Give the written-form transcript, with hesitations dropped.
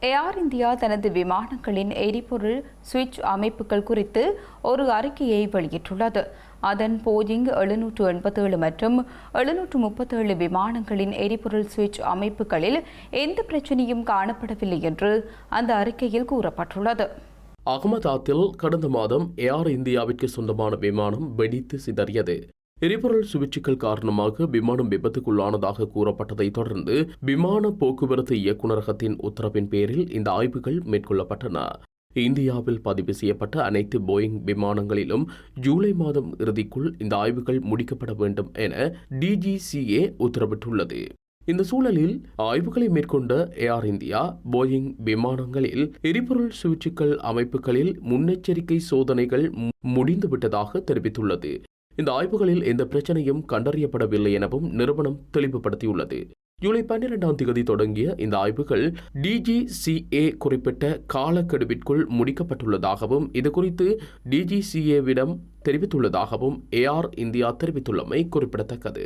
ஏர் India தனது விமானங்களின் எரிபொருள் சுவிட்ச் அமைப்புகள் குறித்து ஒரு அறிக்கையை வெளியிட்டுள்ளது. அதன் போயிங் 787 மற்றும் 737 விமானங்களின் எரிபொருள் சுவிட்ச் அமைப்புகளில் எந்த பிரச்சனையும் காணப்படவில்லை என்று அந்த அறிக்கையில் கூறப்பட்டுள்ளது. அகமதாபாத்தில் கடந்த மாதம் ஏர் இந்தியாவிற்கு சொந்தமான விமானம் வெடித்து சிதறியது. எரிபொருள் சுவிட்சுகள் காரணமாக விமானம் விபத்துக்குள்ளானதாக கூறப்பட்டதை தொடர்ந்து விமான போக்குவரத்து இயக்குநரகத்தின் உத்தரவின் பேரில் இந்த ஆய்வுகள் மேற்கொள்ளப்பட்டன. இந்தியாவில் பதிவு செய்யப்பட்ட அனைத்து போயிங் விமானங்களிலும் ஜூலை மாதம் இறுதிக்குள் இந்த ஆய்வுகள் முடிக்கப்பட வேண்டும் என டிஜிசிஏ உத்தரவிட்டுள்ளது. இந்த சூழலில் ஆய்வுகளை மேற்கொண்ட ஏர் இந்தியா போயிங் விமானங்களில் எரிபொருள் சுவிட்சுகள் அமைப்புகளில் முன்னெச்சரிக்கை சோதனைகள் முடிந்துவிட்டதாக தெரிவித்துள்ளது. இந்த ஆய்வுகளில் எந்த பிரச்சனையும் கண்டறியப்படவில்லை எனவும் நிறுவனம் தெளிவுபடுத்தியுள்ளது. ஜூலை 12 தொடங்கிய இந்த ஆய்வுகள் டிஜிசிஏ குறிப்பிட்ட காலக்கெடுவிற்குள் முடிக்கப்பட்டுள்ளதாகவும் இதுகுறித்து டிஜிசிஏவிடம் தெரிவித்துள்ளதாகவும் ஏர் இந்தியா தெரிவித்துள்ளமை குறிப்பிடத்தக்கது.